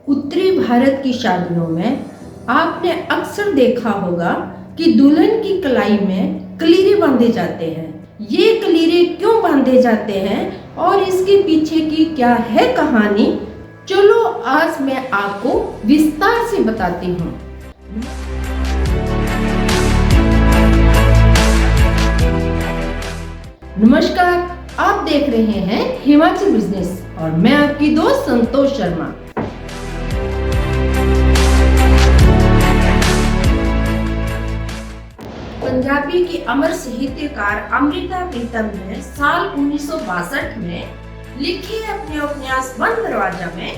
उत्तरी भारत की शादियों में आपने अक्सर देखा होगा कि दुल्हन की कलाई में कलीरे बांधे जाते हैं। ये कलीरे क्यों बांधे जाते हैं और इसके पीछे की क्या है कहानी, चलो आज मैं आपको विस्तार से बताती हूँ। नमस्कार, आप देख रहे हैं हिमाचल बिजनेस और मैं आपकी दोस्त संतोष शर्मा। पंजाबी की अमर साहित्यकार अमृता प्रीतम ने साल 1962 में लिखे अपने उपन्यास बंद दरवाजा में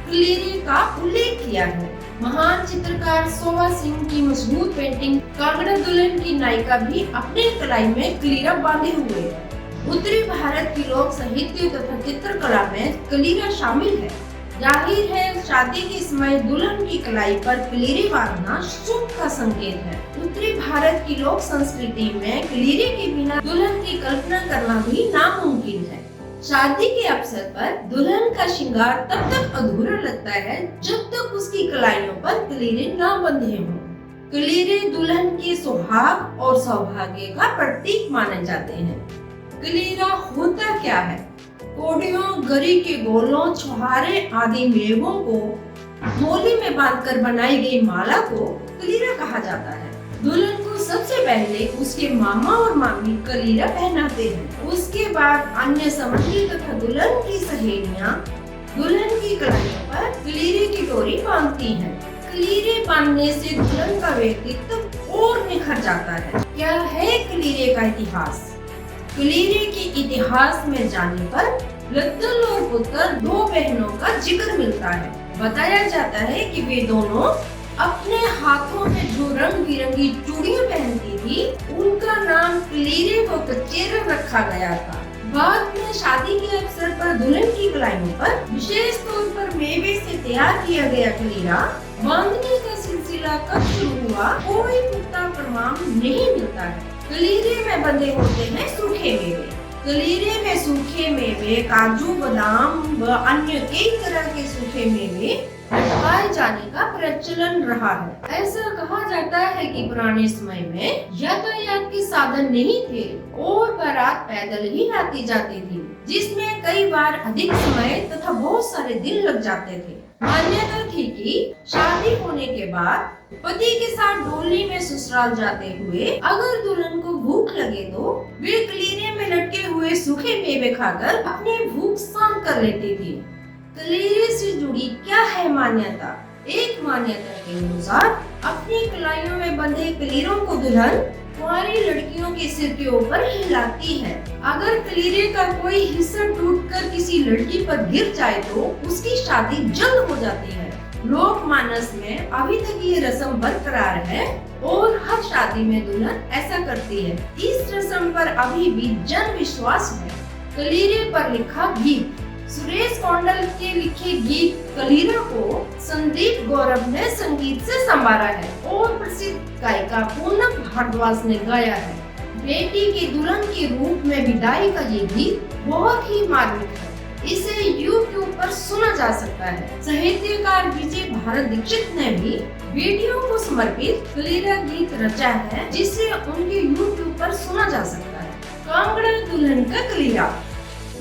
कलीरे का उल्लेख किया है। महान चित्रकार सोवा सिंह की मशहूर पेंटिंग कांगड़ा दुल्हन की नायिका भी अपने कलाई में कलीरा बांधे हुए है। उत्तरी भारत की लोक साहित्य तथा चित्रकला में कलीरा शामिल है। जाहिर है शादी के समय दुल्हन की कलाई पर कलीरे बांधना शुभ का संकेत है। उत्तरी भारत की लोक संस्कृति में कलीरे के बिना दुल्हन की कल्पना करना भी नामुमकिन है। शादी के अवसर पर दुल्हन का श्रृंगार तब तक अधूरा लगता है जब तक उसकी कलाइयों पर कलीरे न बंधे हों। कलीरे दुल्हन के सुहाग और सौभाग्य का प्रतीक माने जाते हैं। कलीरा होता क्या है? कोडियों, गरी के गोलों, छुहारे आदि मेवों को मोली में बांधकर बनाई गई माला को कलीरा कहा जाता है। दुल्हन को सबसे पहले उसके मामा और मामी कलीरा पहनाते हैं। उसके बाद अन्य संबंधी तथा दुल्हन की सहेलियां दुल्हन की कलाइयों पर कलीरे की डोरी बांधती हैं। कलीरे बांधने से दुल्हन का व्यक्तित्व और निखर जाता है। क्या है कलीरे का इतिहास? कलीरे के इतिहास में जाने पर लद्दल और पुत्र दो बहनों का जिक्र मिलता है। बताया जाता है कि वे दोनों अपने हाथों में जो रंग बिरंगी चूड़ियां पहनती थी, उनका नाम कलीरे व कचेरा रखा गया था। बाद में शादी के अवसर पर दुल्हन की कलाइयों पर विशेष तौर पर मेवे से तैयार किया गया कलीरा बांधने का सिलसिला कब शुरू हुआ, कोई पुख्ता प्रमाण नहीं मिलता है। कलीरे में बंधे होते हैं सूखे मेवे। कलीरे में सूखे मेवे, काजू, बादाम व अन्य कई तरह के सूखे मेवे लटकाए जाने का प्रचलन रहा है। ऐसा कहा जाता है कि पुराने समय में यातायात के साधन नहीं थे और बारात पैदल ही लाती जाती थी, जिसमें कई बार अधिक समय तथा बहुत सारे दिन लग जाते थे। मान्यता थी कि शादी होने के बाद पति के साथ डोली में ससुराल जाते हुए अगर दुल्हन को भूख लगे तो वे कलीरे में लटके हुए सूखे मेवे खाकर अपनी भूख शांत कर लेती थी। कलीरे से जुड़ी क्या है मान्यता? एक मान्यता के अनुसार अपनी कलाइयों में बंधे कलीरों को दुल्हन कुंवारी लड़कियों के सिर के ऊपर हिलाती है। अगर कलीरे का कोई हिस्सा टूटकर किसी लड़की पर गिर जाए तो उसकी शादी जल्द हो जाती है। लोक मानस में अभी तक ये रस्म बरकरार है और हर शादी में दुल्हन ऐसा करती है। इस रस्म पर अभी भी जन विश्वास है। कलीरे पर लिखा गीत। सुरेश कौंडल के लिखे गीत कलीरा को संदीप गौरव ने संगीत से संवारा है और प्रसिद्ध गायिका पूनम भारद्वाज ने गाया है। बेटी की दुल्हन के रूप में विदाई का ये गीत बहुत ही मार्मिक है। इसे YouTube पर सुना जा सकता है। साहित्यकार विजय भारत दीक्षित ने भी वीडियो को समर्पित कलीरा गीत रचा है, जिसे उनके YouTube पर सुना जा सकता है। कांगड़ा दुल्हन का कलीरा।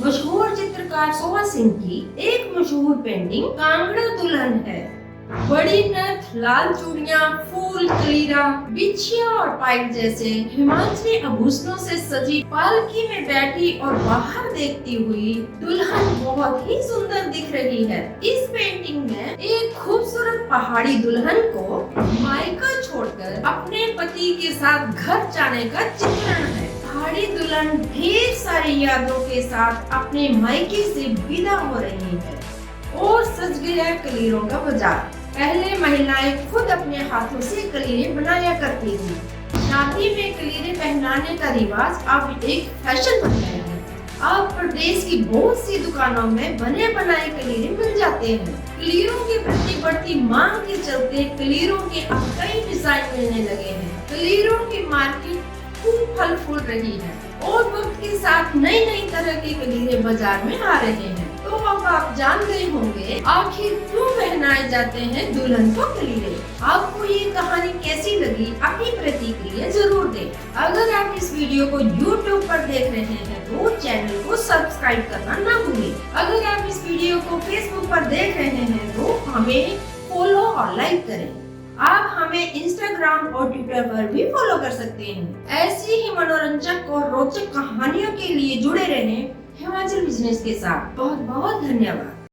मशहूर चित्रकार सोवा सिंह की एक मशहूर पेंटिंग कांगड़ा दुल्हन है। बड़ी नथ, लाल चूड़ियां, फूल, कलीरा, बिछिया और पाइप जैसे हिमाचली आभूषणों से सजी पालकी में बैठी और बाहर देखती हुई दुल्हन बहुत ही सुंदर दिख रही है। इस पेंटिंग में एक खूबसूरत पहाड़ी दुल्हन को मायका छोड़कर अपने पति के साथ घर जाने का चित्रण है। पहाड़ी दुल्हन ढेर सारी यादों के साथ अपने मायके से विदा हो रही है और सज गया कलीरों का बाजार। पहले महिलाएं खुद अपने हाथों से कलीरे बनाया करती थी। शादी में कलीरे पहनाने का रिवाज अब एक फैशन बन गया है। अब प्रदेश की बहुत सी दुकानों में बने बनाए कलीरे मिल जाते हैं। कलीरों के प्रति बढ़ती मांग के चलते कलीरों के अब कई डिजाइन मिलने लगे हैं। कलीरों की मार्केट खूब फल फूल रही है। और वक्त के साथ नई नई तरह के कलीरे बाजार में आ रहे हैं। तो अब आप जान गए होंगे आखिर क्यों पहनाए जाते हैं दुल्हन को कलीरे। आपको ये कहानी कैसी लगी, अपनी प्रतिक्रिया जरूर दें। अगर आप इस वीडियो को YouTube पर देख रहे हैं तो चैनल को सब्सक्राइब करना ना भूलें। अगर आप इस वीडियो को Facebook पर देख रहे हैं तो हमें फॉलो और लाइक करें। आप हमें इंस्टाग्राम और ट्विटर पर भी फॉलो कर सकते हैं। ऐसी ही मनोरंजक और रोचक कहानियों के लिए जुड़े रहें हिमाचल बिजनेस के साथ। बहुत बहुत धन्यवाद।